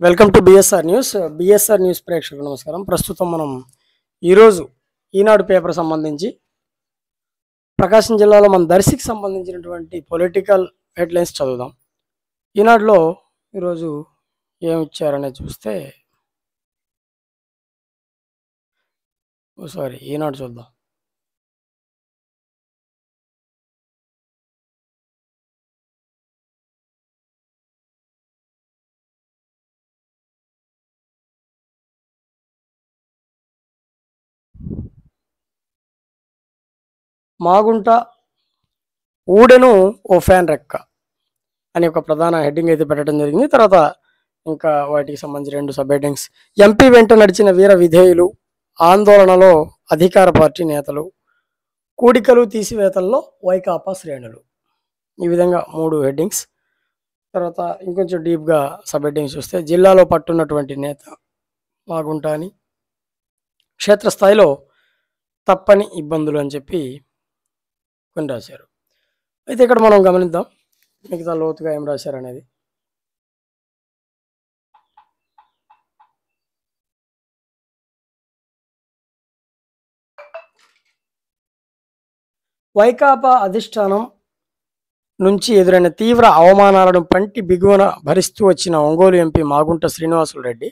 Welcome to BSR news. BSR news ప్రేక్షకులకు నమస్కారం. ప్రస్తుతం మనం ఈరోజు ఈనాడు పేపర్ సంబంధించి ప్రకాశం జిల్లాలో మన దర్శికి సంబంధించినటువంటి పొలిటికల్ హెడ్లైన్స్ చదువుదాం. ఈనాడులో ఈరోజు ఏమి ఇచ్చారనేది చూస్తే ఈనాడు చూద్దాం. మాగుంట ఊడెను ఓ ఫ్యాన్ రెక్క అని ఒక ప్రధాన హెడ్డింగ్ అయితే పెట్టడం జరిగింది. తర్వాత ఇంకా వాటికి సంబంధించి 2 సబ్ హెడ్డింగ్స్. ఎంపీ వెంట నడిచిన వీర విధేయులు, ఆందోళనలో అధికార పార్టీ నేతలు, కూడికలు తీసివేతల్లో వైకాపా శ్రేణులు. ఈ విధంగా 3 హెడ్డింగ్స్. తర్వాత ఇంకొంచెం డీప్గా సబ్ హెడ్డింగ్స్ చూస్తే జిల్లాలో పట్టున్నటువంటి నేత మాగుంట అని, క్షేత్రస్థాయిలో తప్పని ఇబ్బందులు అని చెప్పి కొన్ని రాశారు. అయితే ఇక్కడ మనం గమనిద్దాం మిగతా లోతుగా ఏం రాశారు అనేది. వైకాపా అధిష్టానం నుంచి ఎదురైన తీవ్ర అవమానాలను పంటి బిగువన భరిస్తూ వచ్చిన ఒంగోలు ఎంపీ మాగుంట శ్రీనివాసులు రెడ్డి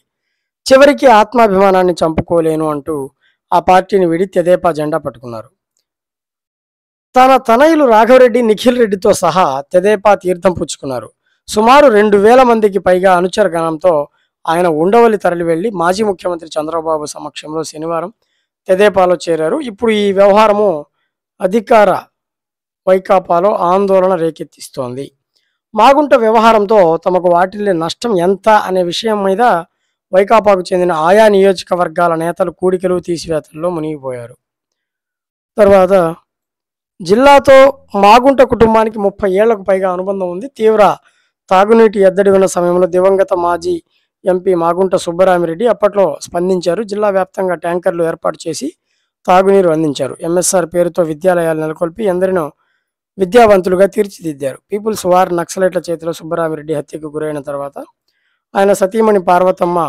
చివరికి ఆత్మాభిమానాన్ని చంపుకోలేను అంటూ ఆ పార్టీని విడి తెదేపా జెండా పట్టుకున్నారు. తన తనయులు రాఘవరెడ్డి, నిఖిల్ రెడ్డితో సహా తెదేపా తీర్థం పుచ్చుకున్నారు. సుమారు 2000 మందికి పైగా అనుచర గణంతో ఆయన ఉండవల్లి తరలి వెళ్లి మాజీ ముఖ్యమంత్రి చంద్రబాబు సమక్షంలో శనివారం తెదేపాలో చేరారు. ఇప్పుడు ఈ వ్యవహారము అధికార వైకాపాలో ఆందోళన రేకెత్తిస్తోంది. మాగుంట వ్యవహారంతో తమకు వాటిల్లే నష్టం ఎంత అనే విషయం మీద వైకాపాకు చెందిన ఆయా నియోజకవర్గాల నేతలు కూడికలు తీసివేతల్లో మునిగిపోయారు. తర్వాత జిల్లాతో మాగుంట కుటుంబానికి 30 ఏళ్లకు పైగా అనుబంధం ఉంది. తీవ్ర తాగునీటి ఎద్దడి ఉన్న సమయంలో దివంగత మాజీ ఎంపీ మాగుంట సుబ్బరామిరెడ్డి అప్పట్లో స్పందించారు. జిల్లా వ్యాప్తంగా ట్యాంకర్లు ఏర్పాటు చేసి తాగునీరు అందించారు. ఎంఎస్ఆర్ పేరుతో విద్యాలయాలు నెలకొల్పి ఎందరినో విద్యావంతులుగా తీర్చిదిద్దారు. పీపుల్స్ వార్ నక్సలైట్ల చేతిలో సుబ్బరామిరెడ్డి హత్యకు గురైన తర్వాత ఆయన సతీమణి పార్వతమ్మ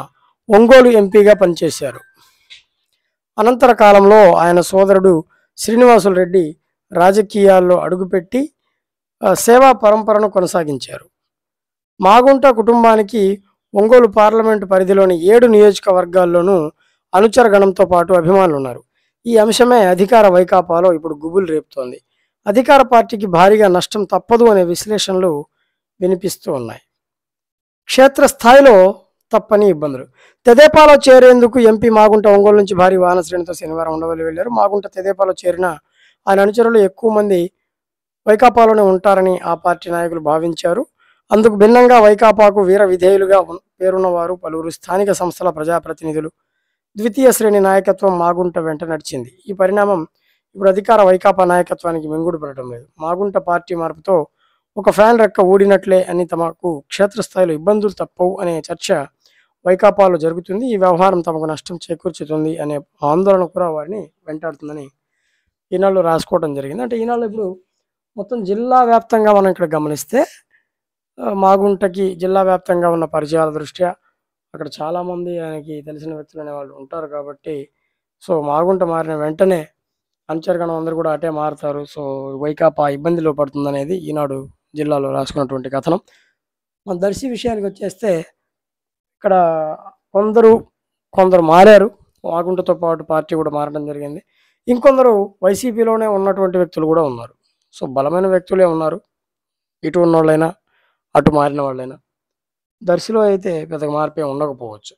ఒంగోలు ఎంపీగా పనిచేశారు. అనంతర కాలంలో ఆయన సోదరుడు శ్రీనివాసులు రెడ్డి రాజకీయాల్లో అడుగుపెట్టి సేవా పరంపరను కొనసాగించారు. మాగుంట కుటుంబానికి ఒంగోలు పార్లమెంటు పరిధిలోని 7 నియోజకవర్గాల్లోనూ అనుచర గణంతో పాటు అభిమానులు ఉన్నారు. ఈ అంశమే అధికార వైకాపాలో ఇప్పుడు గుబులు రేపుతోంది. అధికార పార్టీకి భారీగా నష్టం తప్పదు అనే విశ్లేషణలు వినిపిస్తూ ఉన్నాయి. క్షేత్రస్థాయిలో తప్పని ఇబ్బందులు. తెదేపాలో చేరేందుకు ఎంపీ మాగుంట ఒంగోలు నుంచి భారీ వాహన శ్రేణితో శనివారం ఉండవల్లి వెళ్లారు. మాగుంట తెదేపాలో చేరిన ఆయన అనుచరులు ఎక్కువ మంది వైకాపాలోనే ఉంటారని ఆ పార్టీ నాయకులు భావించారు. అందుకు భిన్నంగా వైకాపాకు వీర విధేయులుగా పేరున్న వారు పలువురు స్థానిక సంస్థల ప్రజాప్రతినిధులు, ద్వితీయ శ్రేణి నాయకత్వం మాగుంట వెంట నడిచింది. ఈ పరిణామం ఇప్పుడు అధికార వైకాపా నాయకత్వానికి మింగుడు పడటం లేదు. మాగుంట పార్టీ మార్పుతో ఒక ఫ్యాన్ రెక్క ఊడినట్లే అని తమకు క్షేత్రస్థాయిలో ఇబ్బందులు తప్పవు అనే చర్చ వైకాపాలో జరుగుతుంది. ఈ వ్యవహారం తమకు నష్టం చేకూర్చుతుంది అనే ఆందోళన కూడా వారిని వెంటాడుతుందని ఈనాళ్ళు రాసుకోవడం జరిగింది. అంటే ఈనాళ్ళు ఇప్పుడు మొత్తం జిల్లా వ్యాప్తంగా మనం ఇక్కడ గమనిస్తే మాగుంటకి జిల్లా వ్యాప్తంగా ఉన్న పరిచయాల దృష్ట్యా అక్కడ చాలామంది ఆయనకి తెలిసిన వ్యక్తులు అనేవాళ్ళు ఉంటారు కాబట్టి మాగుంట మారిన వెంటనే అనుచరగణం అందరూ కూడా అటే మారుతారు. వైకాపా ఇబ్బందిలో పడుతుందనేది ఈనాడు జిల్లాలో రాసుకున్నటువంటి కథనం. మన దర్శి విషయానికి వచ్చేస్తే ఇక్కడ కొందరు మారారు. మాగుంటతో పాటు పార్టీ కూడా మారడం జరిగింది. ఇంకొందరు వైసీపీలోనే ఉన్నటువంటి వ్యక్తులు కూడా ఉన్నారు. బలమైన వ్యక్తులే ఉన్నారు. ఇటు ఉన్నోళ్ళైనా అటు మారిన వాళ్ళైనా. దర్శిలో అయితే పెద్దగా మార్పే ఉండకపోవచ్చు.